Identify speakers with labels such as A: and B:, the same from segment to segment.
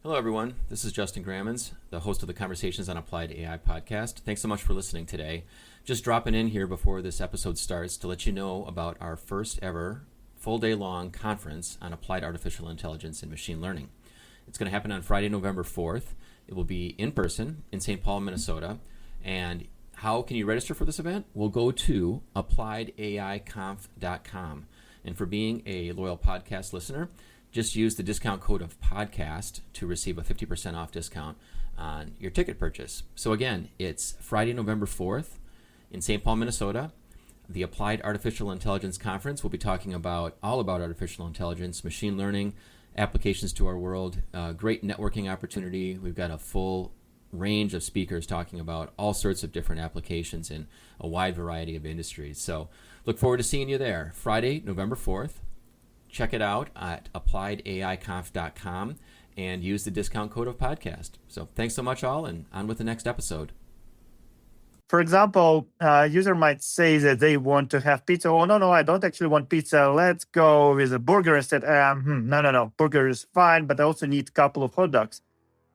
A: Hello, everyone. This is Justin Grammons, the host of the Conversations on Applied AI podcast. Thanks so much for listening today. Just dropping in here before this episode starts to let you know about our first ever full day long conference on applied artificial intelligence and machine learning. It's going to happen on Friday, November 4th. It will be in person in St. Paul, Minnesota. And how can you register for this event? We'll go to appliedaiconf.com. And for being a loyal podcast listener, just use the discount code of podcast to receive a 50% off discount on your ticket purchase. So again, it's Friday, November 4th in St. Paul, Minnesota. The Applied Artificial Intelligence Conference will be talking all about artificial intelligence, machine learning, applications to our world, great networking opportunity. We've got a full range of speakers talking about all sorts of different applications in a wide variety of industries. So look forward to seeing you there. Friday, November 4th. Check it out at appliedaiconf.com and use the discount code of podcast. So thanks so much all, and on with the next episode.
B: For example, a user might say that they want to have pizza. Oh, no, I don't actually want pizza. Let's go with a burger instead. No. Burger is fine, but I also need a couple of hot dogs.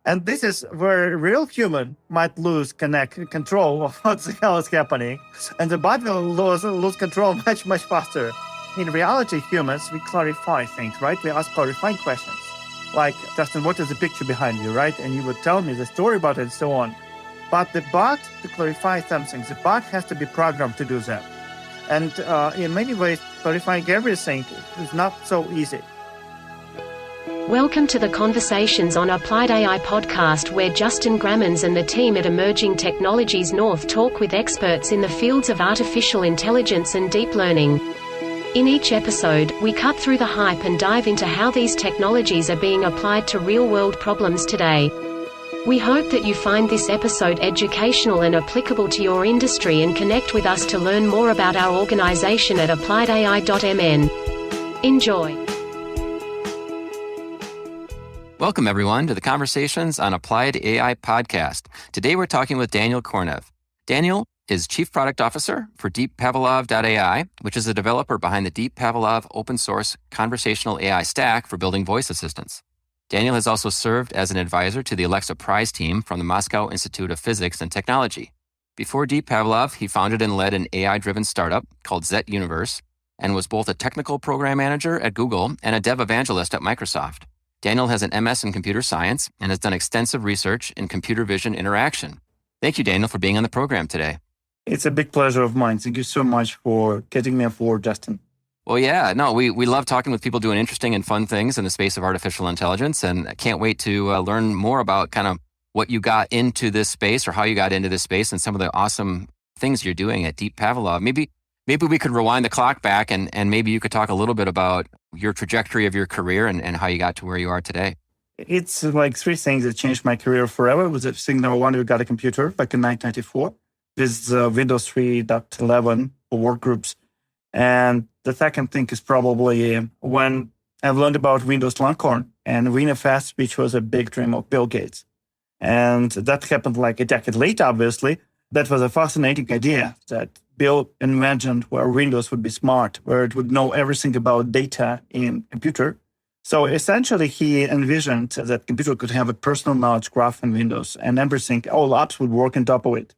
B: And this is where a real human might lose control of what the hell is happening. And the bot will lose control much, much faster. In reality, humans, we clarify things, right? We ask clarifying questions. Like, Justin, what is the picture behind you, right? And you would tell me the story about it and so on. But the bot, to clarify something, the bot has to be programmed to do that. And in many ways, clarifying everything is not so easy.
C: Welcome to the Conversations on Applied AI podcast, where Justin Grammons and the team at Emerging Technologies North talk with experts in the fields of artificial intelligence and deep learning. In each episode, we cut through the hype and dive into how these technologies are being applied to real-world problems today. We hope that you find this episode educational and applicable to your industry, and connect with us to learn more about our organization at appliedai.mn. Enjoy.
A: Welcome, everyone, to the Conversations on Applied AI podcast. Today, we're talking with Daniel Kornev. Daniel is Chief Product Officer for DeepPavlov.ai, which is a developer behind the Deep Pavlov open source conversational AI stack for building voice assistants. Daniel has also served as an advisor to the Alexa Prize team from the Moscow Institute of Physics and Technology. Before Deep Pavlov, he founded and led an AI-driven startup called Zet Universe, and was both a technical program manager at Google and a dev evangelist at Microsoft. Daniel has an MS in computer science and has done extensive research in computer vision interaction. Thank you, Daniel, for being on the program today.
B: It's a big pleasure of mine. Thank you so much for getting me aboard, Justin.
A: Well, yeah, no, we love talking with people doing interesting and fun things in the space of artificial intelligence, and I can't wait to learn more about kind of what you got into this space, or how you got into this space, and some of the awesome things you're doing at Deep Pavlov. Maybe we could rewind the clock back, and maybe you could talk a little bit about your trajectory of your career and how you got to where you are today.
B: It's like three things that changed my career forever. It was thing number one, we got a computer back in 1994. With Windows 3.11 for workgroups. And the second thing is probably when I've learned about Windows Longhorn and WinFS, which was a big dream of Bill Gates. And that happened like a decade later, obviously. That was a fascinating idea that Bill imagined where Windows would be smart, where it would know everything about data in computer. So essentially, he envisioned that computer could have a personal knowledge graph in Windows, and everything, all apps would work on top of it.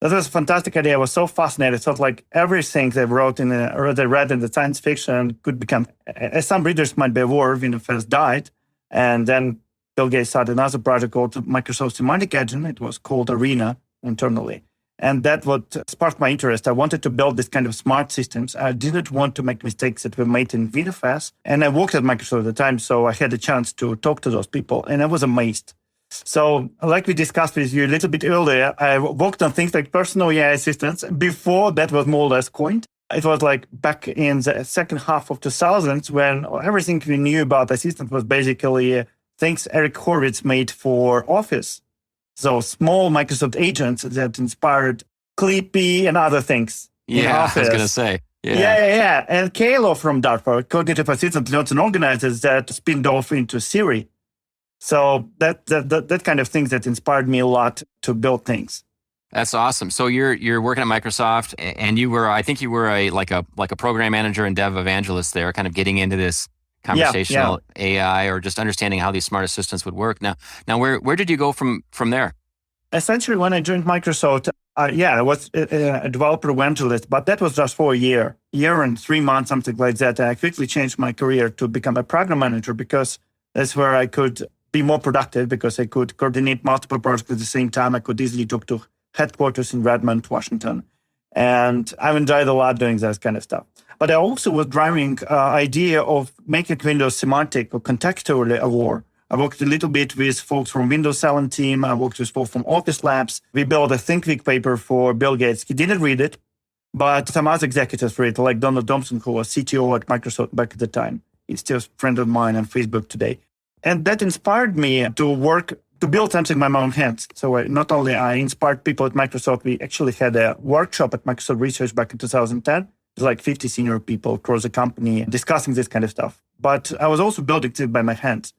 B: That was a fantastic idea. I was so fascinated. I thought like everything they wrote or they read in the science fiction could become, as some readers might be aware, WinFS died. And then Bill Gates started another project called Microsoft Semantic Engine. It was called Arena internally. And that what sparked my interest. I wanted to build this kind of smart systems. I didn't want to make mistakes that were made in WinFS. And I worked at Microsoft at the time, so I had a chance to talk to those people. And I was amazed. So like we discussed with you a little bit earlier, I worked on things like personal AI assistants. Before that was more or less coined. It was like back in the second half of 2000s when everything we knew about assistant was basically things Eric Horowitz made for Office. So small Microsoft agents that inspired Clippy and other things.
A: Yeah, I was going to say.
B: Yeah. And Kalo from DARPA, Cognitive Assistant Notes and Organizers, that spinned off into Siri. So that kind of things that inspired me a lot to build things.
A: That's awesome. So you're working at Microsoft, and I think you were a program manager and dev evangelist there, kind of getting into this conversational AI, or just understanding how these smart assistants would work. Now, where did you go from there?
B: Essentially, when I joined Microsoft, I was a developer evangelist, but that was just for a year and 3 months, something like that. And I quickly changed my career to become a program manager because that's where I could be more productive, because I could coordinate multiple projects at the same time. I could easily talk to headquarters in Redmond, Washington. And I've enjoyed a lot doing that kind of stuff. But I also was driving idea of making Windows semantic or contextually aware. I worked a little bit with folks from Windows 7 team. I worked with folks from Office Labs. We built a Think Week paper for Bill Gates. He didn't read it, but some other executives read it, like Donald Thompson, who was CTO at Microsoft back at the time. He's still a friend of mine on Facebook today. And that inspired me to build something with my own hands. So not only I inspired people at Microsoft, we actually had a workshop at Microsoft Research back in 2010. It was like 50 senior people across the company discussing this kind of stuff. But I was also building it by my hands.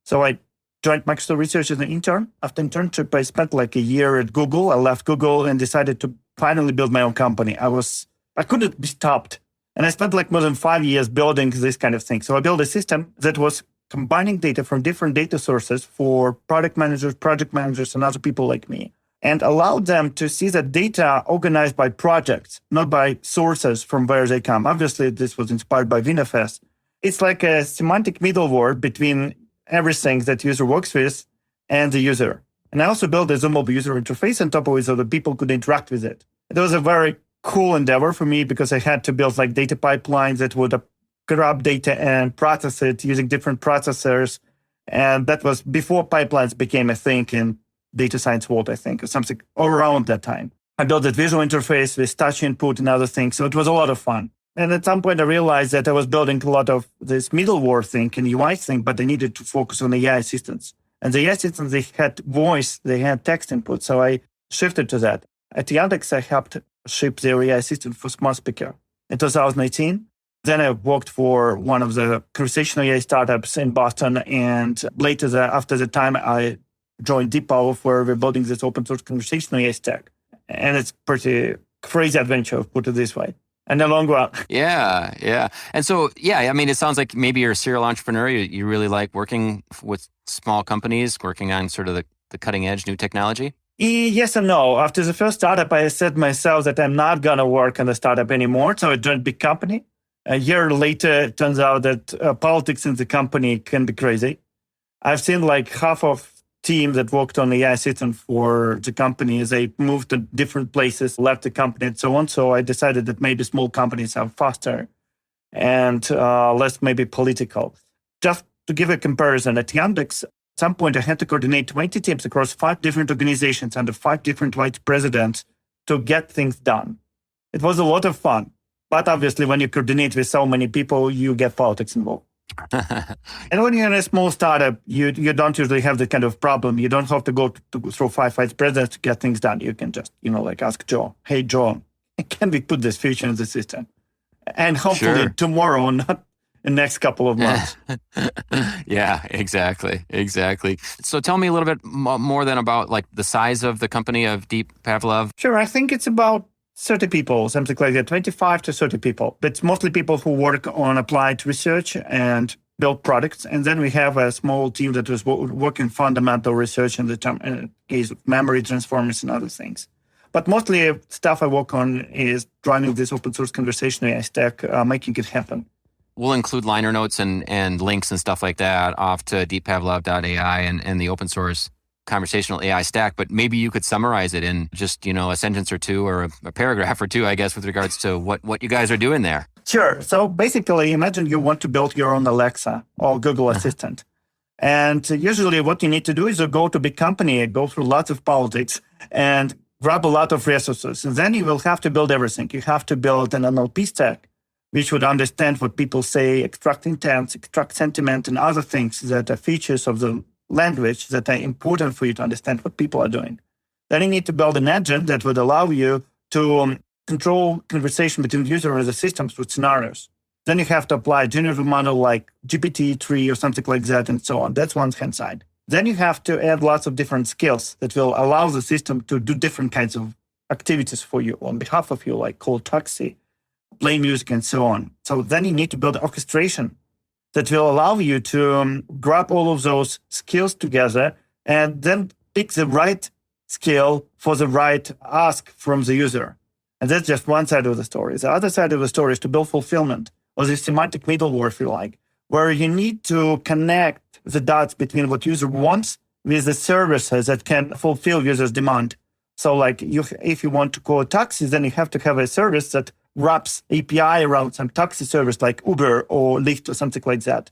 B: So I joined Microsoft Research as an intern. After internship, I spent like a year at Google. I left Google and decided to finally build my own company. I couldn't be stopped. And I spent like more than 5 years building this kind of thing. So I built a system that was combining data from different data sources for product managers, project managers, and other people like me, and allowed them to see the data organized by projects, not by sources from where they come. Obviously, this was inspired by WinFS. It's like a semantic middleware between everything that user works with and the user. And I also built a zoomable user interface on top of it so that people could interact with it. It was a very cool endeavor for me because I had to build like data pipelines that would grab data and process it using different processors. And that was before pipelines became a thing in data science world, I think, or something around that time. I built that visual interface with touch input and other things. So it was a lot of fun. And at some point I realized that I was building a lot of this middleware thing and UI thing, but I needed to focus on AI assistants. And the AI assistants, they had voice, they had text input. So I shifted to that. At Yandex, I helped ship their AI assistant for Smart Speaker in 2018. Then I worked for one of the conversational AI startups in Boston. And later, after the time, I joined DeepPower, where we're building this open source conversational AI stack. And it's pretty crazy adventure, put it this way. And a long run.
A: Yeah. And so, I mean, it sounds like maybe you're a serial entrepreneur. You really like working with small companies, working on sort of the cutting edge new technology.
B: Yes and no. After the first startup, I said myself that I'm not going to work on the startup anymore. So I joined a big company. A year later, it turns out that politics in the company can be crazy. I've seen like half of team that worked on the AI system for the company as they moved to different places, left the company and so on. So I decided that maybe small companies are faster and less maybe political. Just to give a comparison, at Yandex, at some point I had to coordinate 20 teams across 5 different organizations under 5 different vice presidents to get things done. It was a lot of fun. But obviously, when you coordinate with so many people, you get politics involved. And when you're in a small startup, you don't usually have that kind of problem. You don't have to go through 5 vice presidents to get things done. You can just, like ask Joe, hey, Joe, can we put this feature in the system? And hopefully tomorrow, not in the next couple of months.
A: Yeah, exactly. So tell me a little bit more then about like the size of the company of Deep Pavlov.
B: Sure, I think it's about 30 people, something like that, 25 to 30 people. It's mostly people who work on applied research and build products. And then we have a small team that is working fundamental research in the case of memory transformers and other things. But mostly stuff I work on is driving this open source conversational AI stack, making it happen.
A: We'll include liner notes and links and stuff like that off to deeppavlov.ai and the open source conversational AI stack, but maybe you could summarize it in just, a sentence or two or a paragraph or two, I guess, with regards to what you guys are doing there.
B: Sure. So basically, imagine you want to build your own Alexa or Google Assistant. And usually what you need to do is you go to a big company, go through lots of politics and grab a lot of resources. And then you will have to build everything. You have to build an NLP stack, which would understand what people say, extract intent, extract sentiment, and other things that are features of the language that are important for you to understand what people are doing. Then you need to build an engine that would allow you to control conversation between the user and the systems with scenarios. Then you have to apply a generative model like GPT-3 or something like that and so on. That's one hand side. Then you have to add lots of different skills that will allow the system to do different kinds of activities for you on behalf of you, like call taxi, play music, and so on. So then you need to build orchestration that will allow you to grab all of those skills together and then pick the right skill for the right ask from the user. And that's just one side of the story. The other side of the story is to build fulfillment, or the semantic middleware, if you like, where you need to connect the dots between what user wants with the services that can fulfill users' demand. So like if you want to call taxis, then you have to have a service that wraps API around some taxi service like Uber or Lyft or something like that.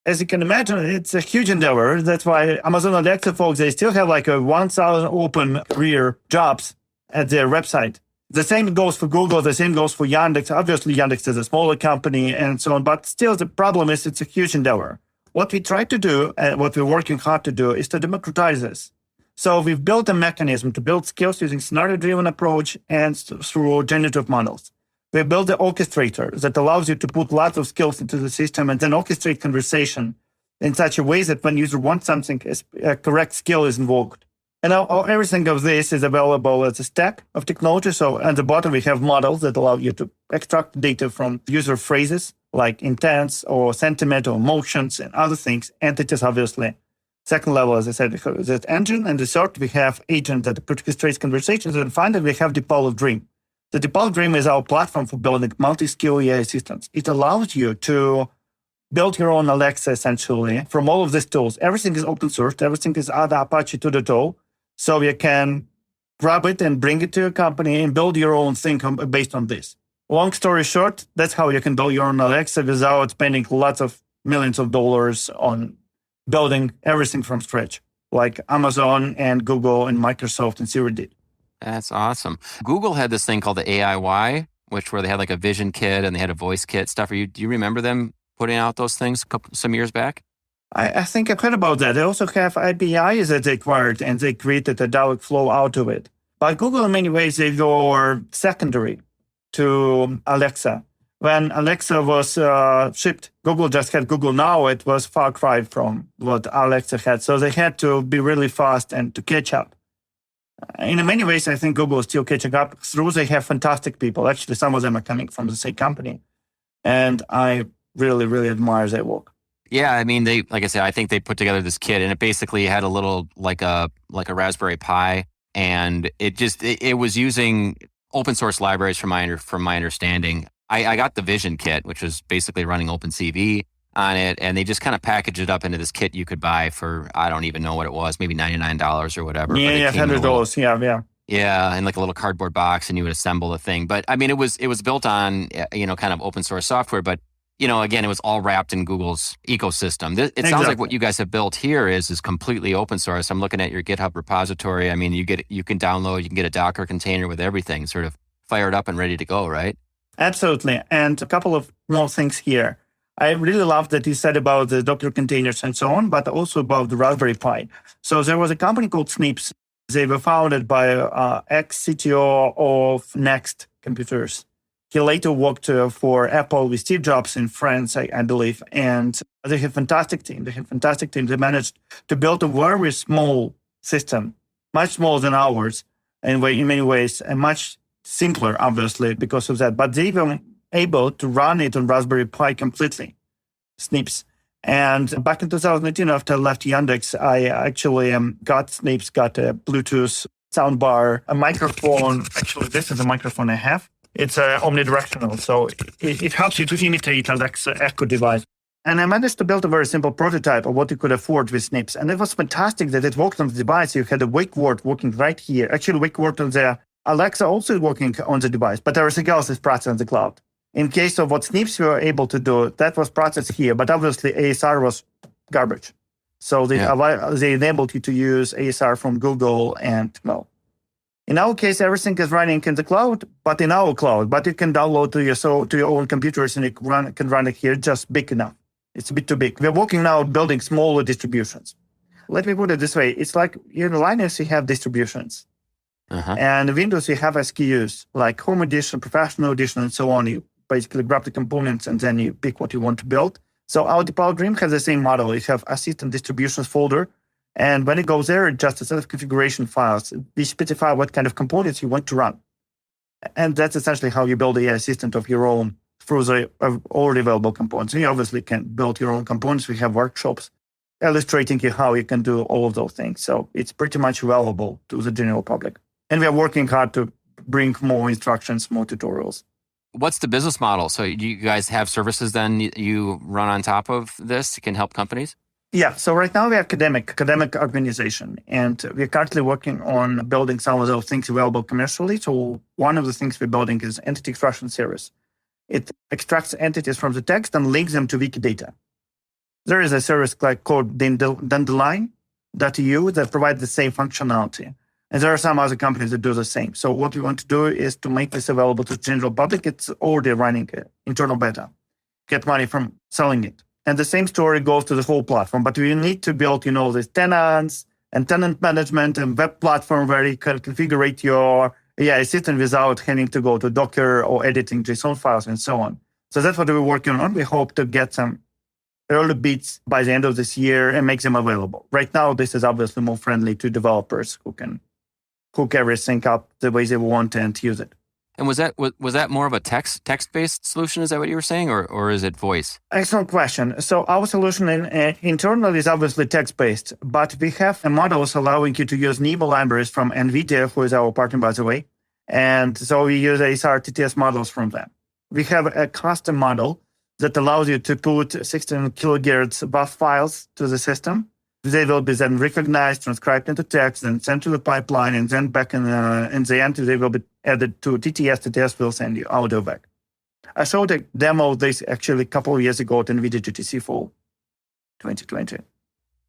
B: As you can imagine, it's a huge endeavor. That's why Amazon Alexa folks, they still have like 1,000 open career jobs at their website. The same goes for Google. The same goes for Yandex. Obviously, Yandex is a smaller company and so on. But still, the problem is it's a huge endeavor. What we try to do and what we're working hard to do is to democratize this. So we've built a mechanism to build skills using scenario-driven approach and through generative models. We built the orchestrator that allows you to put lots of skills into the system and then orchestrate conversation in such a way that when user wants something, a correct skill is invoked. And everything of this is available as a stack of technology. So at the bottom, we have models that allow you to extract data from user phrases like intents or sentiment or emotions and other things. Entities, obviously. Second level, as I said, that engine. And the third, we have agent that orchestrates conversations. And finally, we have the Dipolo Dream. The Dipolo Dream is our platform for building multi-skill AI assistants. It allows you to build your own Alexa, essentially, from all of these tools. Everything is open source. Everything is out Apache to the toe. So you can grab it and bring it to your company and build your own thing based on this. Long story short, that's how you can build your own Alexa without spending lots of millions of dollars on building everything from scratch, like Amazon and Google and Microsoft and Siri did.
A: That's awesome. Google had this thing called the AIY, where they had like a vision kit and they had a voice kit stuff. Do you remember them putting out those things some years back?
B: I think I've heard about that. They also have APIs that they acquired and they created a dialog flow out of it. But Google, in many ways, they were secondary to Alexa. When Alexa was shipped, Google just had Google Now. It was far cry from what Alexa had. So they had to be really fast and to catch up. In many ways, I think Google is still catching up through. They have fantastic people. Actually, some of them are coming from the same company. And I really, really admire their work.
A: Yeah, I mean, like I said, I think they put together this kit and it basically had a little, like a Raspberry Pi. And it was using open source libraries from my understanding. I got the Vision kit, which was basically running OpenCV on it. And they just kind of packaged it up into this kit you could buy for, I don't even know what it was, maybe $99 or whatever.
B: Yeah, $100. Yeah.
A: Yeah, in like a little cardboard box, and you would assemble the thing. But I mean, it was built on, kind of open source software. But, again, it was all wrapped in Google's ecosystem. It sounds like what you guys have built here is completely open source. I'm looking at your GitHub repository. I mean, you can download, you can get a Docker container with everything sort of fired up and ready to go, right?
B: Absolutely. And a couple of more things here. I really love that you said about the Docker containers and so on, but also about the Raspberry Pi. So there was a company called Snips. They were founded by ex-CTO of Next Computers. He later worked for Apple with Steve Jobs in France, I believe. And they have a fantastic team. They managed to build a very small system, much smaller than ours, in many ways, and much simpler, obviously, because of that. But they were able to run it on Raspberry Pi completely, Snips. And back in 2018, after I left Yandex, I actually got Snips, got a Bluetooth soundbar, a microphone. Actually, this is a microphone I have. It's omnidirectional, so it helps you to imitate Alexa Echo device. And I managed to build a very simple prototype of what you could afford with Snips. And it was fantastic that it worked on the device. You had a wake word working right here. Actually, wake word on the Alexa also working on the device, but everything else is processed on the cloud. In case of what Snips were able to do, that was processed here, but obviously ASR was garbage. So they enabled you to use ASR from Google and no. In our case, everything is running in the cloud, but in our cloud. But you can download to your own computers and you can run it here just big enough. It's a bit too big. We're working now building smaller distributions. Let me put it this way. It's like in Linux, you have distributions. And in Windows, you have SKUs like Home Edition, Professional Edition, and so on. You basically grab the components and then you pick what you want to build. So our Dipolo Dream has the same model. You have Assistant Distributions folder. And when it goes there, it's just a set of configuration files. We specify what kind of components you want to run. And that's essentially how you build the AI assistant of your own through the already available components. You obviously can build your own components. We have workshops illustrating you how you can do all of those things. So it's pretty much available to the general public. And we are working hard to bring more instructions, more tutorials.
A: What's the business model? So you guys have services then you run on top of this can help companies?
B: Yeah. So right now we are academic organization, and we're currently working on building some of those things available commercially. So one of the things we're building is entity extraction service. It extracts entities from the text and links them to Wikidata. There is a service called Dandelion.eu that provides the same functionality. And there are some other companies that do the same. So what we want to do is to make this available to the general public. It's already running internal beta. Get money from selling it. And the same story goes to the whole platform. But we need to build, these tenants and tenant management and web platform where you can configure your AI assistant without having to go to Docker or editing JSON files and so on. So that's what we're working on. We hope to get some early bits by the end of this year and make them available. Right now, this is obviously more friendly to developers who can hook everything up the way they want and use it.
A: And was that more of a text-based solution? Is that what you were saying, or is it voice?
B: Excellent question. So our solution internally is obviously text-based, but we have models allowing you to use NEMO libraries from NVIDIA, who is our partner, by the way. And so we use ASR-TTS models from them. We have a custom model that allows you to put 16 kilohertz buff files to the system. They will be then recognized, transcribed into text, and sent to the pipeline, and then back in the end, they will be added to TTS. TTS will send you audio back. I showed a demo of this actually a couple of years ago at NVIDIA GTC Fall 2020.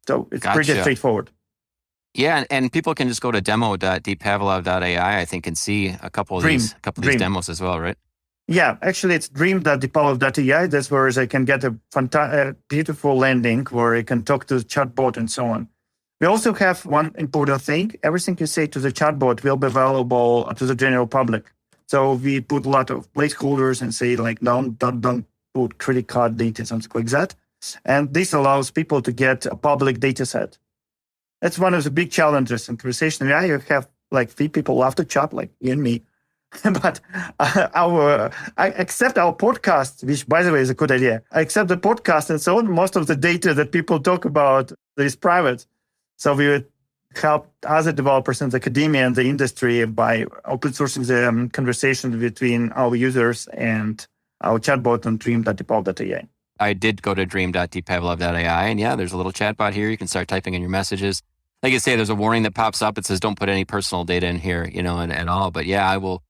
B: So it's pretty straightforward.
A: Yeah, and people can just go to demo.deepavlov.ai, I think, and see a couple of these demos as well, right?
B: Yeah, actually, it's dream.deepavlov.ai. That's where they can get a beautiful landing where you can talk to the chatbot and so on. We also have one important thing. Everything you say to the chatbot will be available to the general public. So we put a lot of placeholders and say, like, don't put credit card data, something like that. And this allows people to get a public data set. That's one of the big challenges in conversation. Yeah, you have like 3 people after chat, like you and me. But I accept our podcast, which, by the way, is a good idea. I accept the podcast and so on. Most of the data that people talk about is private. So we would help other developers in the academia and the industry by open sourcing the conversation between our users and our chatbot on dream.deepavlov.ai.
A: I did go to dream.deepavlov.ai, and yeah, there's a little chatbot here. You can start typing in your messages. Like I say, there's a warning that pops up. It says, don't put any personal data in here, at all. But yeah, I will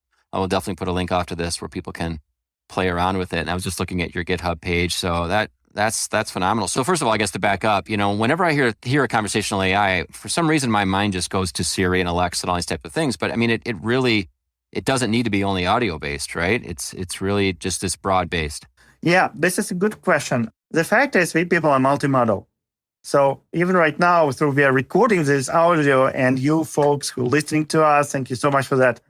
A: definitely put a link off to this where people can play around with it. And I was just looking at your GitHub page. So that's phenomenal. So first of all, I guess to back up, whenever I hear a conversational AI, for some reason, my mind just goes to Siri and Alexa and all these types of things. But I mean, it really doesn't need to be only audio based, right? It's really just this broad based.
B: Yeah, this is a good question. The fact is, we people are multimodal. So even right now, we are recording this audio, and you folks who are listening to us, thank you so much for that.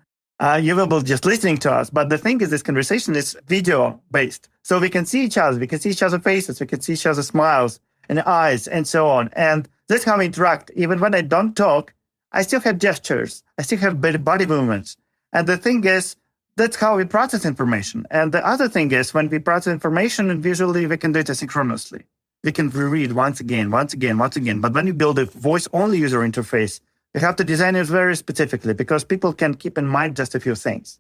B: You will be just listening to us. But the thing is, this conversation is video-based. So we can see each other. We can see each other's faces. We can see each other's smiles and eyes and so on. And that's how we interact. Even when I don't talk, I still have gestures. I still have body movements. And the thing is, that's how we process information. And the other thing is, when we process information, visually, we can do it asynchronously. We can reread once again. But when you build a voice-only user interface, you have to design it very specifically because people can keep in mind just a few things.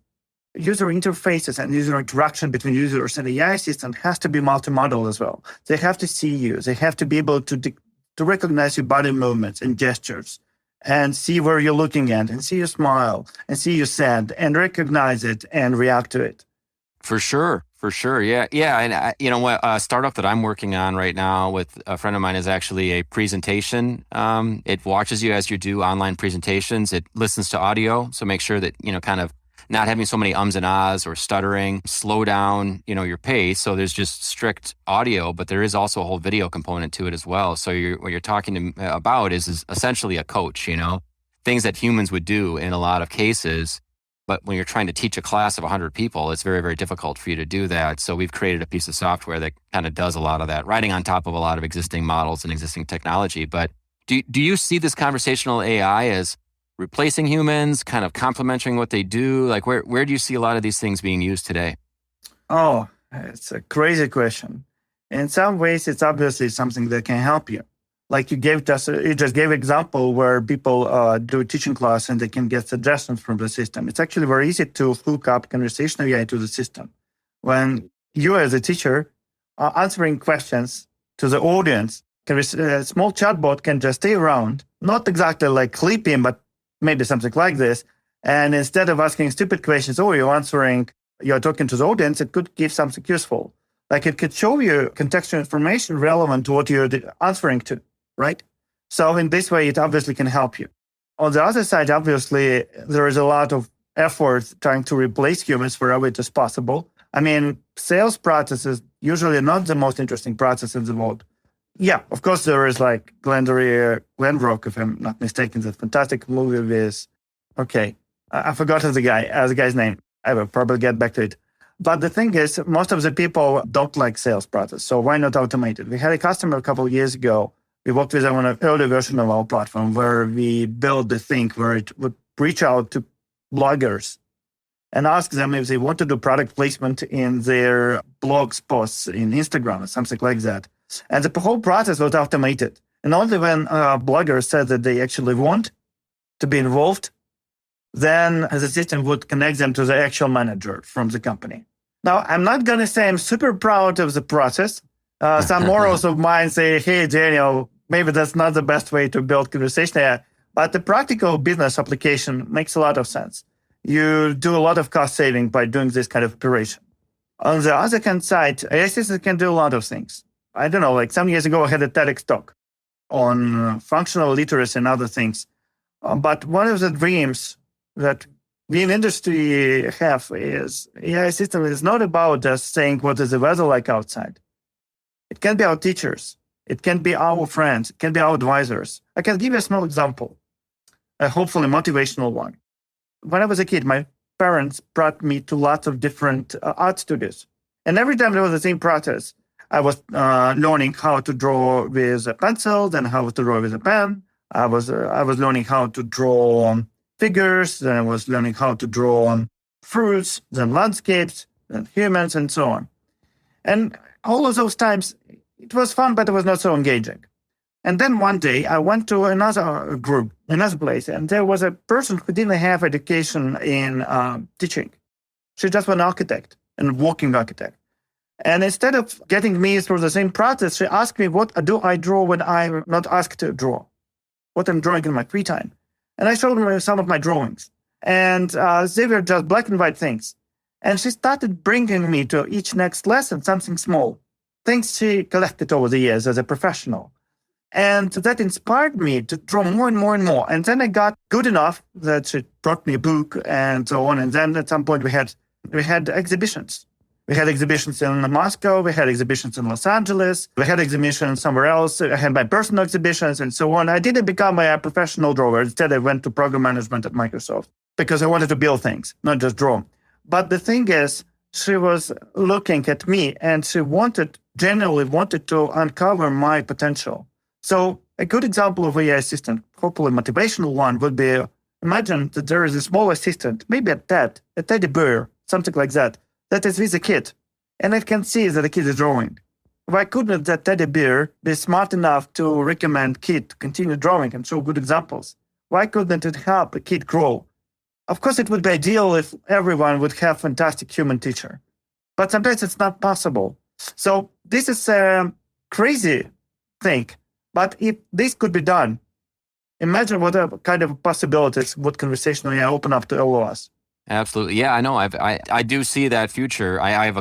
B: User interfaces and user interaction between users and the AI system has to be multimodal as well. They have to see you. They have to be able to recognize your body movements and gestures and see where you're looking at and see your smile and see your sad and recognize it and react to it.
A: For sure. Yeah. And you know what? A startup that I'm working on right now with a friend of mine is actually a presentation. It watches you as you do online presentations. It listens to audio. So make sure that, kind of not having so many ums and ahs or stuttering, slow down, your pace. So there's just strict audio, but there is also a whole video component to it as well. So what you're talking about is essentially a coach, things that humans would do in a lot of cases. But when you're trying to teach a class of 100 people, it's very, very difficult for you to do that. So we've created a piece of software that kind of does a lot of that, riding on top of a lot of existing models and existing technology. But do you see this conversational AI as replacing humans, kind of complementing what they do? Like where do you see a lot of these things being used today?
B: Oh, It's a crazy question. In some ways, it's obviously something that can help you. Like you just gave example where people do a teaching class and they can get suggestions from the system. It's actually very easy to hook up conversational AI to the system. When you as a teacher are answering questions to the audience, a small chatbot can just stay around, not exactly like clipping, but maybe something like this. And instead of asking stupid questions, you're talking to the audience, it could give something useful. Like it could show you contextual information relevant to what you're answering to, right? So in this way, it obviously can help you. On the other side, obviously, there is a lot of effort trying to replace humans wherever it is possible. I mean, sales process is usually not the most interesting process in the world. Yeah, of course, there is like Glenrock, if I'm not mistaken, that fantastic movie with, I forgot the guy's name. I will probably get back to it. But the thing is, most of the people don't like sales process. So why not automate it? We had a customer a couple of years ago. We worked with them on an early version of our platform where we built the thing where it would reach out to bloggers and ask them if they want to do product placement in their blogs posts in Instagram or something like that. And the whole process was automated. And only when bloggers said that they actually want to be involved, then the system would connect them to the actual manager from the company. Now, I'm not going to say I'm super proud of the process. Some morals of mine say, hey, Daniel, maybe that's not the best way to build conversation AI, but the practical business application makes a lot of sense. You do a lot of cost saving by doing this kind of operation. On the other hand side, AI systems can do a lot of things. I don't know, like some years ago, I had a TEDx talk on functional literacy and other things. But one of the dreams that we in industry have is AI system is not about just saying what is the weather like outside. It can be our teachers. It can be our friends. It can be our advisors. I can give you a small example, a hopefully motivational one. When I was a kid, my parents brought me to lots of different art studios. And every time there was the same process. I was learning how to draw with a pencil, then how to draw with a pen. I was learning how to draw figures, then I was learning how to draw fruits, then landscapes, then humans, and so on. And all of those times, it was fun, but it was not so engaging. And then one day, I went to another group, another place, and there was a person who didn't have education in teaching. She just was an architect, and working architect. And instead of getting me through the same process, she asked me, what do I draw when I'm not asked to draw? What I'm drawing in my free time. And I showed her some of my drawings. And they were just black and white things. And she started bringing me to each next lesson something small, things she collected over the years as a professional. And that inspired me to draw more and more and more. And then I got good enough that she brought me a book and so on. And then at some point we had exhibitions. We had exhibitions in Moscow. We had exhibitions in Los Angeles. We had exhibitions somewhere else. I had my personal exhibitions and so on. I didn't become a professional drawer. Instead, I went to program management at Microsoft because I wanted to build things, not just draw. But the thing is, she was looking at me and she genuinely wanted to uncover my potential. So a good example of AI assistant, hopefully motivational one, would be, imagine that there is a small assistant, maybe a teddy bear, something like that is with a kid, and it can see that the kid is drawing. Why couldn't that teddy bear be smart enough to recommend kid to continue drawing and show good examples? Why couldn't it help a kid grow? Of course, it would be ideal if everyone would have a fantastic human teacher, but sometimes it's not possible. So this is a crazy thing, but if this could be done, imagine what kind of possibilities would conversational AI open up to all of us.
A: Absolutely. Yeah, I know. I do see that future. I have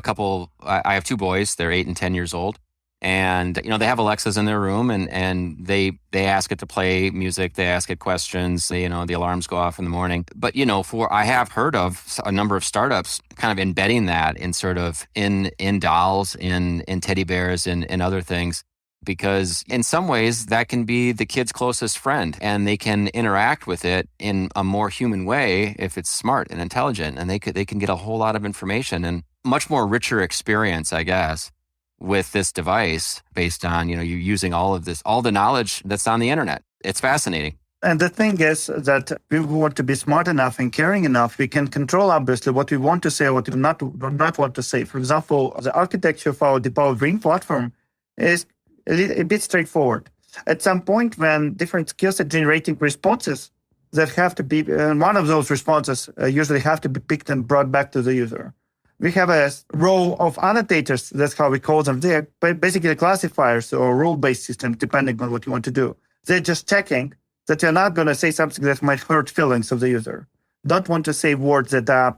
A: I have two boys. They're 8 and 10 years old. And, they have Alexas in their room and they ask it to play music. They ask it questions. The alarms go off in the morning. But, I have heard of a number of startups kind of embedding that in sort of in dolls, in teddy bears and other things. Because in some ways that can be the kid's closest friend and they can interact with it in a more human way if it's smart and intelligent, and they can get a whole lot of information and much more richer experience, I guess, with this device based on, you using all the knowledge that's on the internet. It's fascinating.
B: And the thing is that we want to be smart enough and caring enough. We can control, obviously, what we want to say or what we do not want to say. For example, the architecture of our Depower Green platform is a bit straightforward. At some point, when different skills are generating responses that have to be, and one of those responses usually have to be picked and brought back to the user. We have a row of annotators, that's how we call them. They're basically classifiers or rule-based systems, depending on what you want to do. They're just checking that you're not going to say something that might hurt feelings of the user. Don't want to say words that are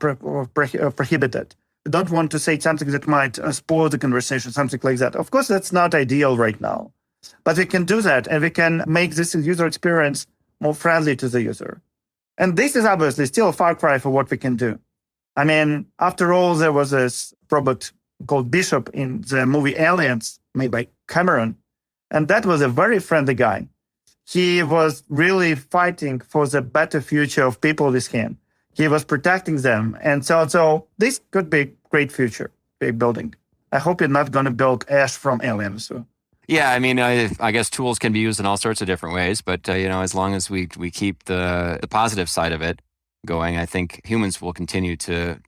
B: prohibited. Don't want to say something that might spoil the conversation, something like that. Of course, that's not ideal right now. But we can do that, and we can make this user experience more friendly to the user. And this is obviously still a far cry for what we can do. I mean, after all, there was this robot called Bishop in the movie Aliens, made by Cameron, and that was a very friendly guy. He was really fighting for the better future of people with him. He was protecting them. And so this could be a great future, big building. I hope you're not going to build Ash from Aliens. So.
D: Yeah, I mean, I guess tools can be used in all sorts of different ways, but as long as we keep the positive side of it going, I think humans will continue to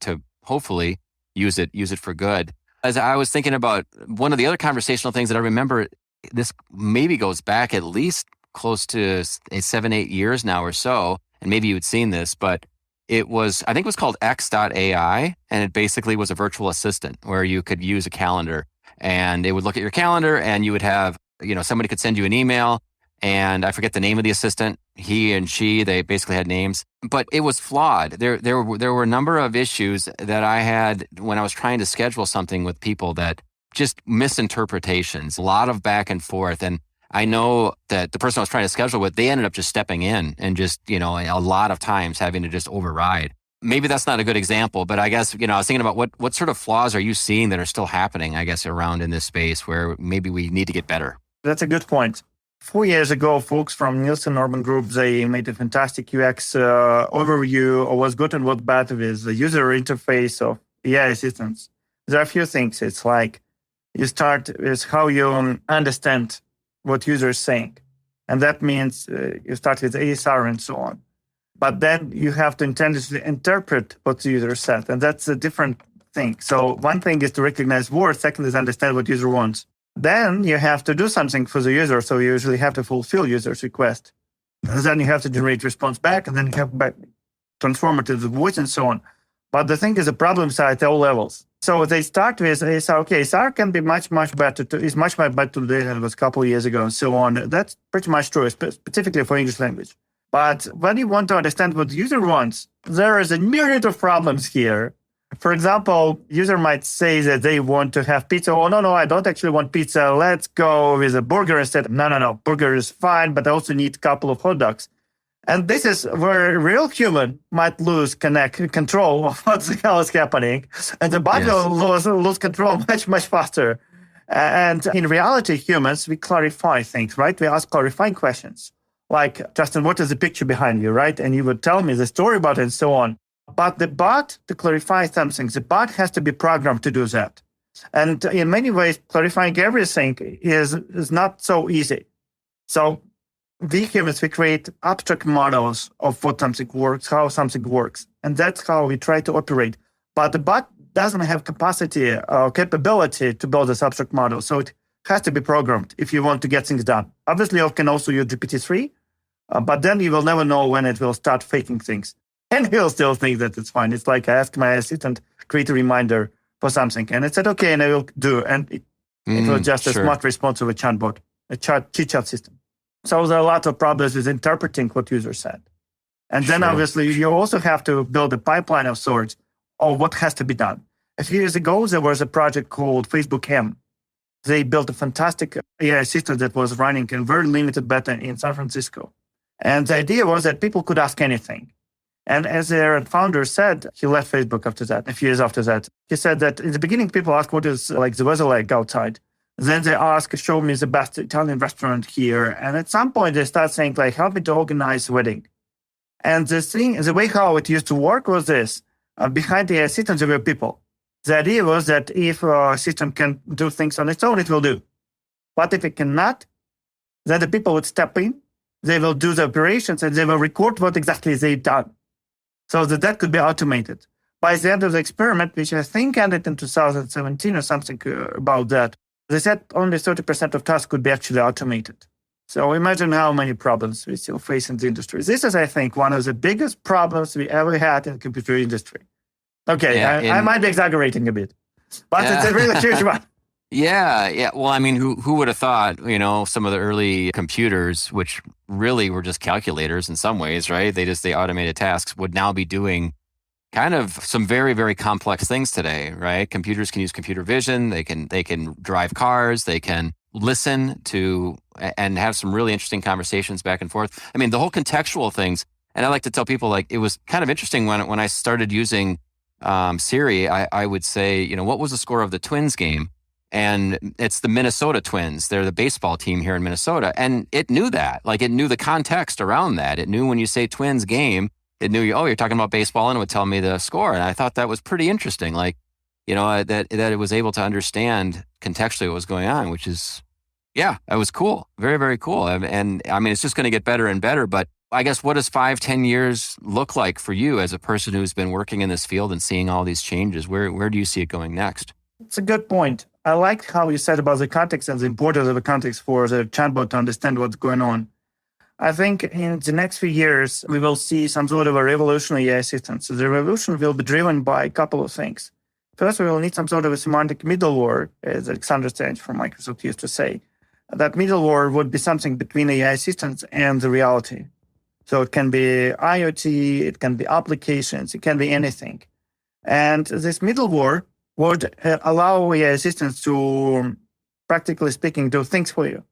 D: hopefully use it for good. As I was thinking about one of the other conversational things that I remember, this maybe goes back at least close to 7-8 years now or so, and maybe you had seen this, but I think it was called X.AI, and it basically was a virtual assistant where you could use a calendar and it would look at your calendar and you would have, somebody could send you an email, and I forget the name of the assistant, he and she, they basically had names, but it was flawed. There were a number of issues that I had when I was trying to schedule something with people, that just misinterpretations, a lot of back and forth. And I know that the person I was trying to schedule with, they ended up just stepping in and just, a lot of times having to just override. Maybe that's not a good example, but I guess, I was thinking about what sort of flaws are you seeing that are still happening, I guess, around in this space where maybe we need to get better?
B: That's a good point. 4 years ago, folks from Nielsen Urban Group, they made a fantastic UX overview of what's good and what's bad with the user interface of AI assistants. There are a few things. It's like you start with how you understand what user is saying. And that means you start with ASR and so on. But then you have to intelligently interpret what the user said. And that's a different thing. So one thing is to recognize words. Second is understand what user wants. Then you have to do something for the user. So you usually have to fulfill user's request. And then you have to generate response back, and then you have to transform it into voice and so on. But the thing is a problem side at all levels. So they start with ASR. Okay, ASR can be much better. Is much better today than it was a couple of years ago and so on. That's pretty much true, specifically for English language. But when you want to understand what the user wants, there is a myriad of problems here. For example, user might say that they want to have pizza. Oh, no, I don't actually want pizza. Let's go with a burger instead. No. Burger is fine, but I also need a couple of hot dogs. And this is where a real human might lose control of what the hell is happening. And the bot will lose control much faster. And in reality, humans, we clarify things, right? We ask clarifying questions. Like, Justin, what is the picture behind you, right? And you would tell me the story about it and so on. But the bot, to clarify something, the bot has to be programmed to do that. And in many ways, clarifying everything is not so easy. So we humans, we create abstract models of what something works, how something works. And that's how we try to operate. But the bot doesn't have capacity or capability to build this abstract model. So it has to be programmed if you want to get things done. Obviously, you can also use GPT-3, but then you will never know when it will start faking things. And he'll still think that it's fine. It's like I asked my assistant, create a reminder for something. And it said, okay, and I will do. And it was just a smart response of a chatbot, a chit-chat system. So there are a lot of problems with interpreting what user said. And then obviously you also have to build a pipeline of sorts of what has to be done. A few years ago, there was a project called Facebook M. They built a fantastic AI assistant that was running in very limited beta in San Francisco. And the idea was that people could ask anything. And as their founder said, he left Facebook after that, a few years after that. He said that in the beginning, people ask what is like the weather like outside. Then they ask, show me the best Italian restaurant here. And at some point, they start saying, like, help me to organize a wedding. And the way how it used to work was this. Behind the system, there were people. The idea was that if a system can do things on its own, it will do. But if it cannot, then the people would step in They will do the operations and they will record what exactly they've done. So that could be automated. By the end of the experiment, which I think ended in 2017 or something about that, they said only 30% of tasks could be actually automated. So imagine how many problems we still face in the industry. This is, I think, one of the biggest problems we ever had in the computer industry. Okay, I might be exaggerating a bit, but it's a really huge one.
D: Yeah. Well, I mean, who would have thought, some of the early computers, which really were just calculators in some ways, right? They automated tasks, would now be doing kind of some very, very complex things today, right? Computers can use computer vision. They can drive cars. They can listen to and have some really interesting conversations back and forth. I mean, the whole contextual things. And I like to tell people, like, it was kind of interesting when I started using Siri. I would say, what was the score of the Twins game? And it's the Minnesota Twins. They're the baseball team here in Minnesota. And it knew that. Like, it knew the context around that. It knew when you say Twins game, it knew, you're talking about baseball, and it would tell me the score. And I thought that was pretty interesting. Like, that it was able to understand contextually what was going on, which is, that was cool. Very, very cool. And I mean, it's just going to get better and better. But I guess, what does 5-10 years look like for you as a person who's been working in this field and seeing all these changes? Where do you see it going next?
B: It's a good point. I like how you said about the context and the importance of the context for the chatbot to understand what's going on. I think in the next few years, we will see some sort of a revolutionary AI assistant. So the revolution will be driven by a couple of things. First, we will need some sort of a semantic middleware, as Alexander Sage from Microsoft used to say. That middleware would be something between AI assistants and the reality. So it can be IoT, it can be applications, it can be anything. And this middleware would allow AI assistants to, practically speaking, do things for you.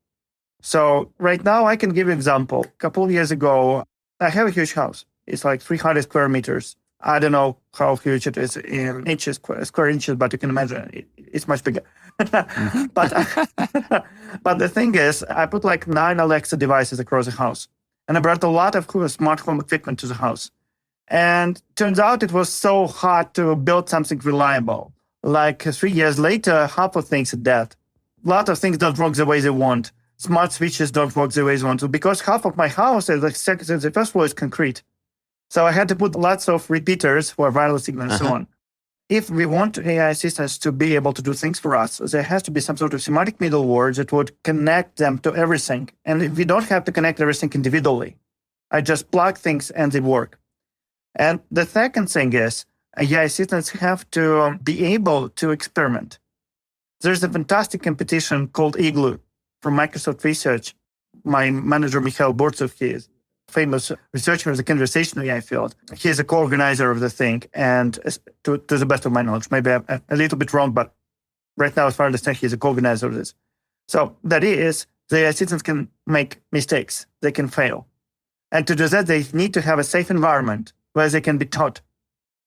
B: So right now, I can give you an example. A couple of years ago, I have a huge house. It's like 300 square meters. I don't know how huge it is in inches, square inches, but you can imagine it's much bigger. But the thing is, I put like 9 Alexa devices across the house. And I brought a lot of smart home equipment to the house. And turns out it was so hard to build something reliable. Like 3 years later, half of things are dead. A lot of things don't work the way they want. Smart switches don't work the way they want to, because half of my house, the first floor is concrete. So I had to put lots of repeaters for wireless signal and so on. If we want AI assistants to be able to do things for us, there has to be some sort of semantic middleware that would connect them to everything. And we don't have to connect everything individually. I just plug things and they work. And the second thing is, AI assistants have to be able to experiment. There's a fantastic competition called Igloo from Microsoft Research. My manager, Mikhail Bortsov, he is a famous researcher in the conversational AI field. He is a co-organizer of the thing, and to the best of my knowledge, maybe I'm a little bit wrong, but right now, as far as I understand, he's a co-organizer of this. So that is, the AI assistants can make mistakes. They can fail. And to do that, they need to have a safe environment where they can be taught,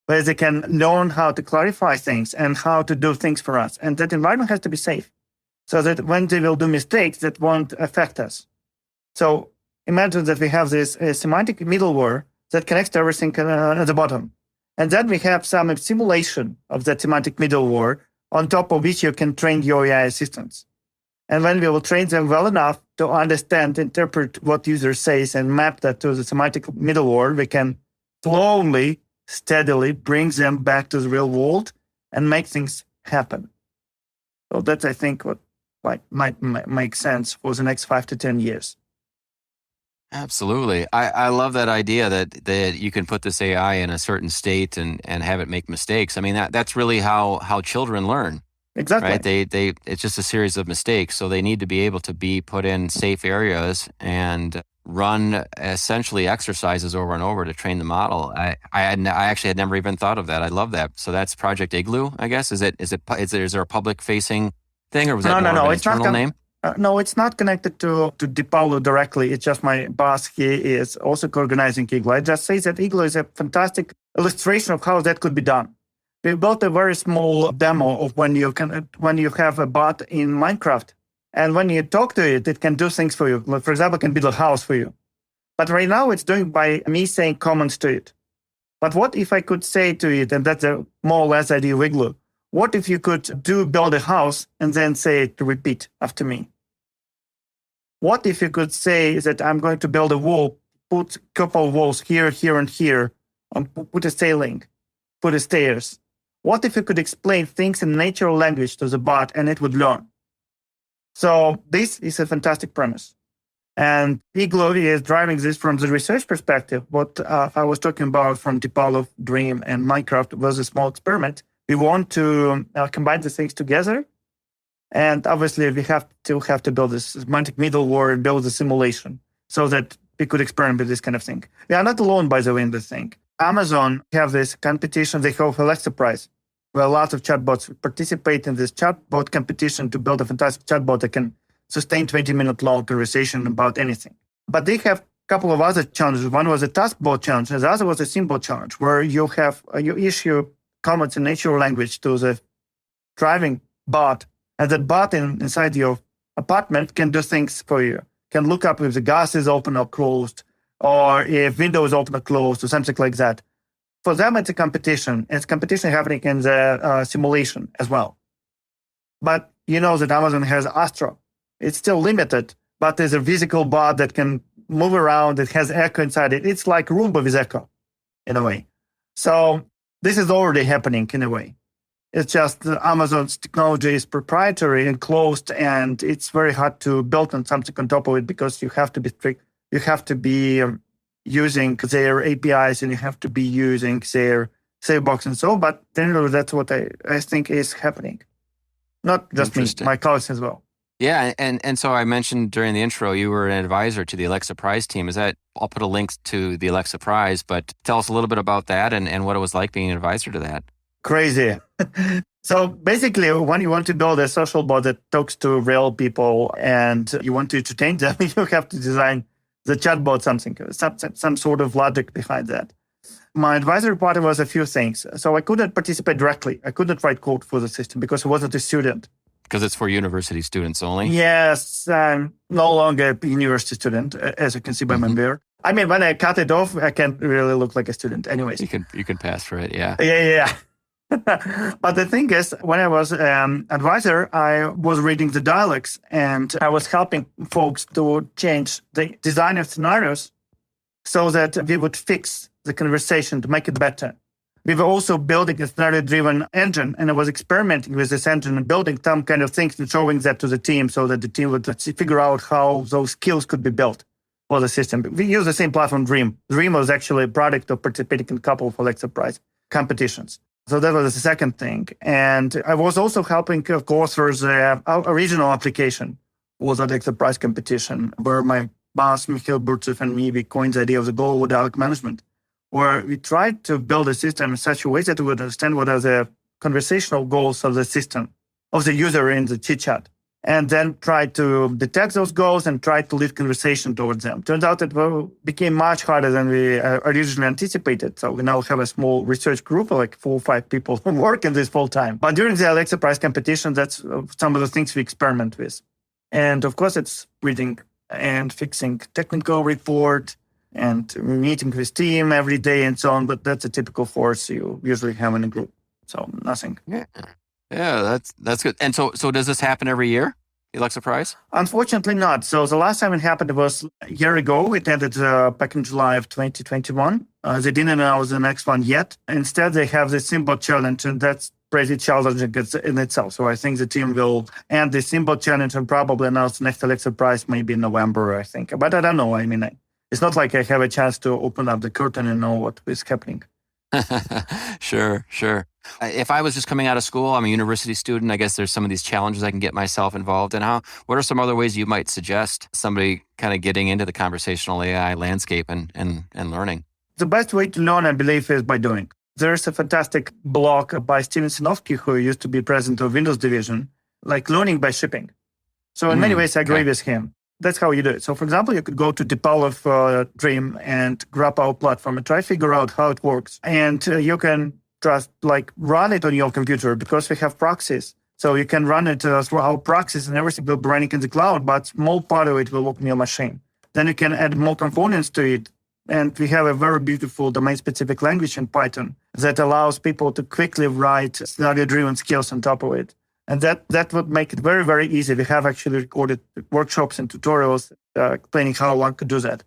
B: where they can learn how to clarify things and how to do things for us. And that environment has to be safe, so that when they will do mistakes, that won't affect us. So imagine that we have this semantic middleware that connects to everything at the bottom. And then we have some simulation of that semantic middleware on top of which you can train your AI assistants. And when we will train them well enough to understand, interpret what user says and map that to the semantic middleware, we can slowly, steadily bring them back to the real world and make things happen. So that's, I think, what might make sense for the next 5 to 10 years.
D: Absolutely. I love that idea that you can put this AI in a certain state and have it make mistakes. I mean, that's really how children learn.
B: Exactly.
D: Right? It's just a series of mistakes. So they need to be able to be put in safe areas and run essentially exercises over and over to train the model. I actually had never even thought of that. I love that. So that's Project Igloo, I guess. Is there a public facing thing, or was that more of an internal name?
B: No, it's not connected to DePaulo directly. It's just my boss. He is also co-organizing Igloo. I just say that Igloo is a fantastic illustration of how that could be done. We built a very small demo of when you have a bot in Minecraft, and when you talk to it, it can do things for you. Like, for example, it can build a house for you. But right now, it's doing by me saying comments to it. But what if I could say to it, and that's a more or less idea of Igloo, what if you could build a house and then say it to repeat after me? What if you could say that I'm going to build a wall, put a couple of walls here, here, and here, and put a sailing, put a stairs? What if you could explain things in natural language to the bot and it would learn? So this is a fantastic premise. And Igloo is driving this from the research perspective. What I was talking about from Tipalov, Dream, and Minecraft was a small experiment. We want to combine the things together. And obviously, we have to build this semantic middleware and build a simulation so that we could experiment with this kind of thing. We are not alone, by the way, in this thing. Amazon have this competition. They have Alexa Prize, where a lot of chatbots participate in this chatbot competition to build a fantastic chatbot that can sustain 20-minute long conversation about anything. But they have a couple of other challenges. One was a taskbot challenge, and the other was a symbol challenge, where you issue comments in natural language to the driving bot, and that bot inside your apartment can do things for you. Can look up if the gas is open or closed, or if window is open or closed, or something like that. For them, it's a competition. It's competition happening in the simulation as well. But you know that Amazon has Astro. It's still limited, but there's a physical bot that can move around. It has Echo inside it. It's like Roomba with Echo, in a way. So this is already happening in a way. It's just that Amazon's technology is proprietary and closed, and it's very hard to build on something on top of it because you have to be strict. You have to be using their APIs, and you have to be using their sandbox and so. But generally, that's what I think is happening. Not just me, my colleagues as well.
D: Yeah, and so I mentioned during the intro, you were an advisor to the Alexa Prize team. I'll put a link to the Alexa Prize, but tell us a little bit about that and what it was like being an advisor to that.
B: Crazy. So basically, when you want to build a social bot that talks to real people and you want to entertain them, you have to design the chatbot some sort of logic behind that. My advisory part was a few things. So I couldn't participate directly. I couldn't write code for the system because I wasn't a student.
D: Because it's for university students only?
B: Yes, I'm no longer a university student, as you can see by my beard. I mean, when I cut it off, I can't really look like a student anyways.
D: You can pass for it, yeah.
B: Yeah. But the thing is, when I was advisor, I was reading the dialects and I was helping folks to change the design of scenarios so that we would fix the conversation to make it better. We were also building a scenario-driven engine, and I was experimenting with this engine and building some kind of things and showing that to the team so that the team would figure out how those skills could be built for the system. We use the same platform, Dream. Dream was actually a product of participating in a couple of Alexa Prize competitions. So that was the second thing. And I was also helping co-authors our original application was Alexa Prize competition, where my boss, Mikhail Burtsev, and me, we coined the idea of the global dialogue management, where we tried to build a system in such a way that we would understand what are the conversational goals of the system, of the user in the chit chat, and then try to detect those goals and try to lead conversation towards them. Turns out it became much harder than we originally anticipated. So we now have a small research group of like 4 or 5 people who work in this full time. But during the Alexa Prize competition, that's some of the things we experiment with. And of course, it's reading and fixing technical report and meeting with team every day and so on. But that's a typical force you usually have in a group. So nothing.
D: Yeah, that's good. And so does this happen every year, the Alexa Prize?
B: Unfortunately not. So the last time it happened was a year ago. It ended back in July of 2021. They didn't announce the next one yet. Instead, they have the symbol challenge, and that's pretty challenging in itself. So I think the team will end the symbol challenge and probably announce the next Alexa Prize maybe in November, I think. But I don't know. I mean, it's not like I have a chance to open up the curtain and know what is happening.
D: Sure. If I was just coming out of school, I'm a university student, I guess there's some of these challenges I can get myself involved in. What are some other ways you might suggest somebody kind of getting into the conversational AI landscape and learning?
B: The best way to learn, I believe, is by doing. There's a fantastic blog by Steven Sinofsky, who used to be president of Windows division, like learning by shipping. So in many ways, I agree with him. That's how you do it. So, for example, you could go to Tipalov Dream and grab our platform and try to figure out how it works. And you can just run it on your computer because we have proxies. So you can run it through our proxies and everything will be running in the cloud, but small part of it will work on your machine. Then you can add more components to it. And we have a very beautiful domain-specific language in Python that allows people to quickly write scenario-driven skills on top of it. And that would make it very, very easy. We have actually recorded workshops and tutorials explaining how one could do that.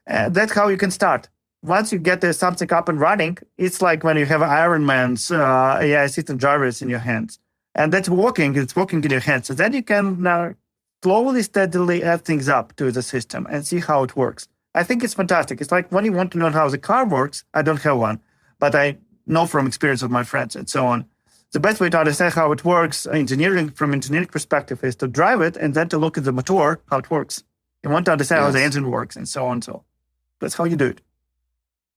B: And that's how you can start. Once you get something up and running, it's like when you have Iron Man's AI assistant drivers in your hands. And it's working in your hands. So then you can slowly, steadily add things up to the system and see how it works. I think it's fantastic. It's like when you want to learn how the car works, I don't have one, but I know from experience of my friends and so on. The best way to understand how it works from engineering perspective is to drive it and then to look at the motor, how it works. You want to understand how the engine works and so on. So that's how you do it.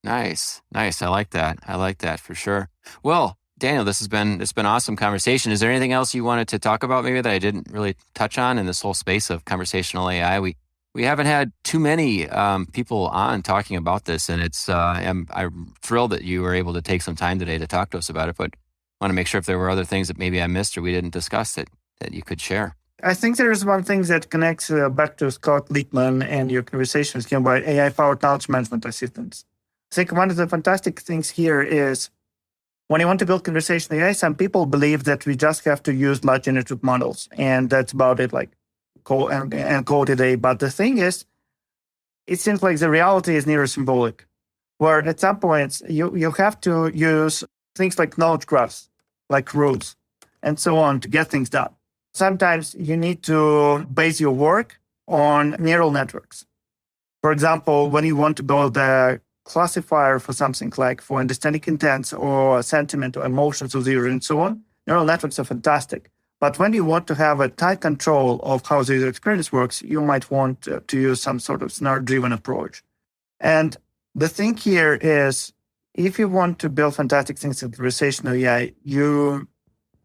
D: Nice. I like that for sure. Well, Daniel, it's been awesome conversation. Is there anything else you wanted to talk about maybe that I didn't really touch on in this whole space of conversational AI? We haven't had too many people on talking about this, and I'm thrilled that you were able to take some time today to talk to us about it, but I want to make sure if there were other things that maybe I missed or we didn't discuss that you could share.
B: I think there is one thing that connects back to Scott Littman and your conversation with him about AI-powered knowledge management assistants. I think one of the fantastic things here is when you want to build conversational AI, some people believe that we just have to use large generative models, and that's about it, like code today. But the thing is, it seems like the reality is near symbolic, where at some points you have to use things like knowledge graphs, like rules, and so on to get things done. Sometimes you need to base your work on neural networks. For example, when you want to build a classifier for something like for understanding intent or sentiment or emotions of the user and so on, neural networks are fantastic. But when you want to have a tight control of how the user experience works, you might want to use some sort of scenario-driven approach. And the thing here is, if you want to build fantastic things in conversational AI, you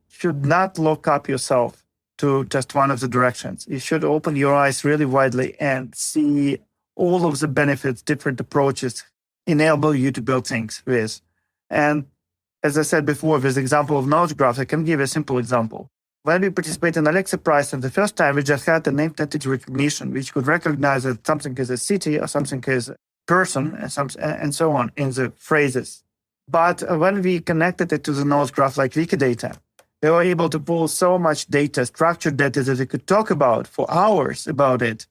B: should not lock up yourself to just one of the directions. You should open your eyes really widely and see all of the benefits different approaches enable you to build things with. And as I said before, with the example of knowledge graphs, I can give you a simple example. When we participated in Alexa Prize, and the first time we just had the name entity recognition, which could recognize that something is a city or something is a person and so on in the phrases. But when we connected it to the knowledge graph like Wikidata, they were able to pull so much data, structured data, that we could talk about for hours about it.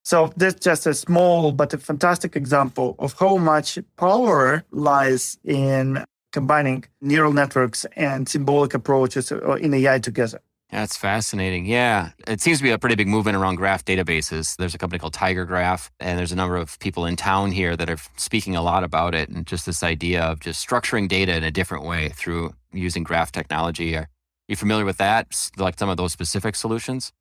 B: So that's just a small but a fantastic example of how much power lies in combining neural networks and symbolic approaches in AI together.
D: That's fascinating. Yeah. It seems to be a pretty big movement around graph databases. There's a company called Tiger Graph, and there's a number of people in town here that are speaking a lot about it, and just this idea of just structuring data in a different way through using graph technology. Are you familiar with that, like some of those specific solutions?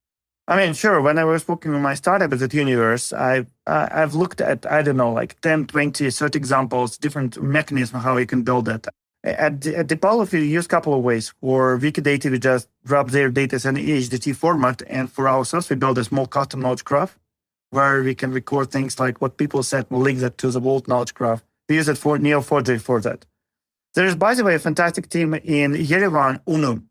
B: I mean, sure. When I was working on my startup at Universe, I've looked at, I don't know, like 10, 20, 30 examples, different mechanisms how you can build that. At Depalo, we use a couple of ways. For Wikidata, we just drop their data in HDT format. And for ourselves, we build a small custom knowledge graph where we can record things like what people said, we'll link that to the old knowledge graph. We use it for Neo4j for that. There is, by the way, a fantastic team in Yerevan, UNU.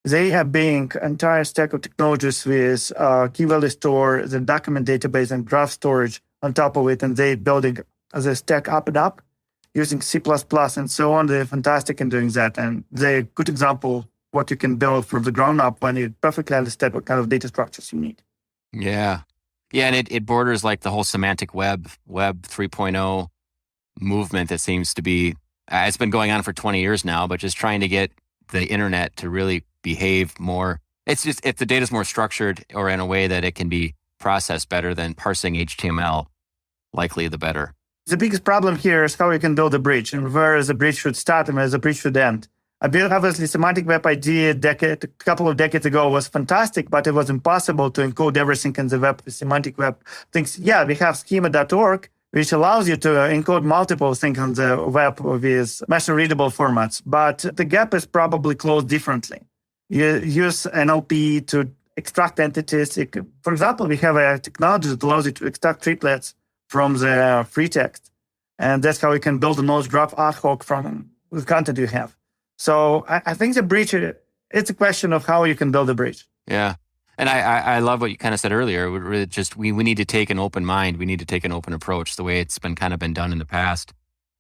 B: They are building an entire stack of technologies with key value store, the document database, and graph storage on top of it. And they're building the stack up and up using C++ and so on. They're fantastic in doing that. And they're a good example what you can build from the ground up when you perfectly understand what kind of data structures you need.
D: Yeah. Yeah, and it borders like the whole semantic web 3.0 movement that seems to be, it's been going on for 20 years now, but just trying to get the internet to really behave more. It's just, if the data is more structured or in a way that it can be processed better than parsing HTML, likely the better.
B: The biggest problem here is how you can build a bridge and where the bridge should start and where the bridge should end. Obviously, semantic web idea a couple of decades ago was fantastic, but it was impossible to encode everything in the web with semantic web things. Yeah, we have schema.org, which allows you to encode multiple things on the web with machine-readable formats, but the gap is probably closed differently. You use NLP to extract entities. For example, we have a technology that allows you to extract triplets from the free text. And that's how you can build a knowledge graph ad hoc from the content you have. So I think the bridge, it's a question of how you can build a bridge.
D: Yeah. And I love what you kind of said earlier. We need to take an open mind. We need to take an open approach. The way it's been done in the past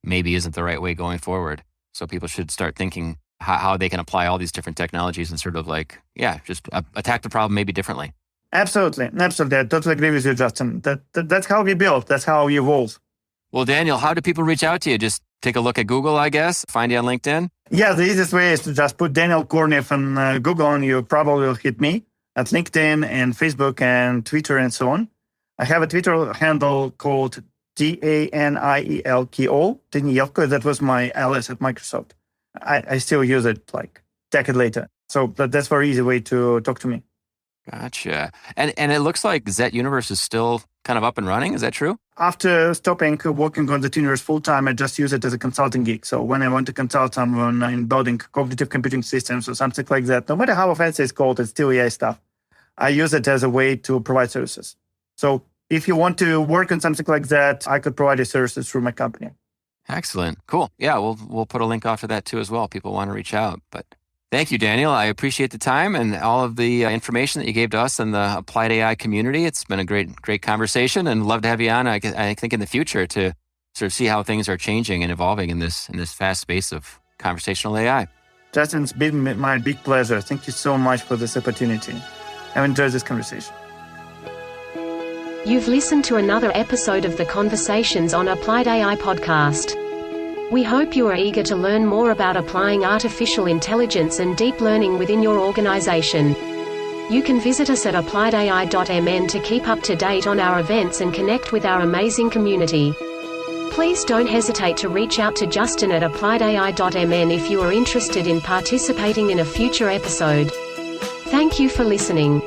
D: maybe isn't the right way going forward. So people should start thinking how they can apply all these different technologies and sort of like, just attack the problem maybe differently.
B: Absolutely. I totally agree with you, Justin. That's how we build. That's how we evolve.
D: Well, Daniel, how do people reach out to you? Just take a look at Google, I guess, find you on LinkedIn?
B: Yeah, the easiest way is to just put Daniel Kornev on Google and you probably will hit me at LinkedIn and Facebook and Twitter and so on. I have a Twitter handle called DANIELKO, Danielko. That was my alias at Microsoft. I still use it like a decade later. So that's a very easy way to talk to me.
D: Gotcha. And it looks like Zet Universe is still kind of up and running. Is that true?
B: After stopping working on Zet Universe full-time, I just use it as a consulting gig. So when I want to consult someone in building cognitive computing systems or something like that, no matter how fancy it's called, it's still AI stuff. I use it as a way to provide services. So if you want to work on something like that, I could provide you services through my company.
D: Excellent. Cool. Yeah, we'll put a link off to that too as well. People want to reach out. But thank you, Daniel. I appreciate the time and all of the information that you gave to us and the Applied AI community. It's been a great conversation, and love to have you on. I think in the future to sort of see how things are changing and evolving in this fast space of conversational AI.
B: Justin, it's been my big pleasure. Thank you so much for this opportunity. I've enjoyed this conversation.
C: You've listened to another episode of the Conversations on Applied AI podcast. We hope you are eager to learn more about applying artificial intelligence and deep learning within your organization. You can visit us at appliedai.mn to keep up to date on our events and connect with our amazing community. Please don't hesitate to reach out to Justin at appliedai.mn if you are interested in participating in a future episode. Thank you for listening.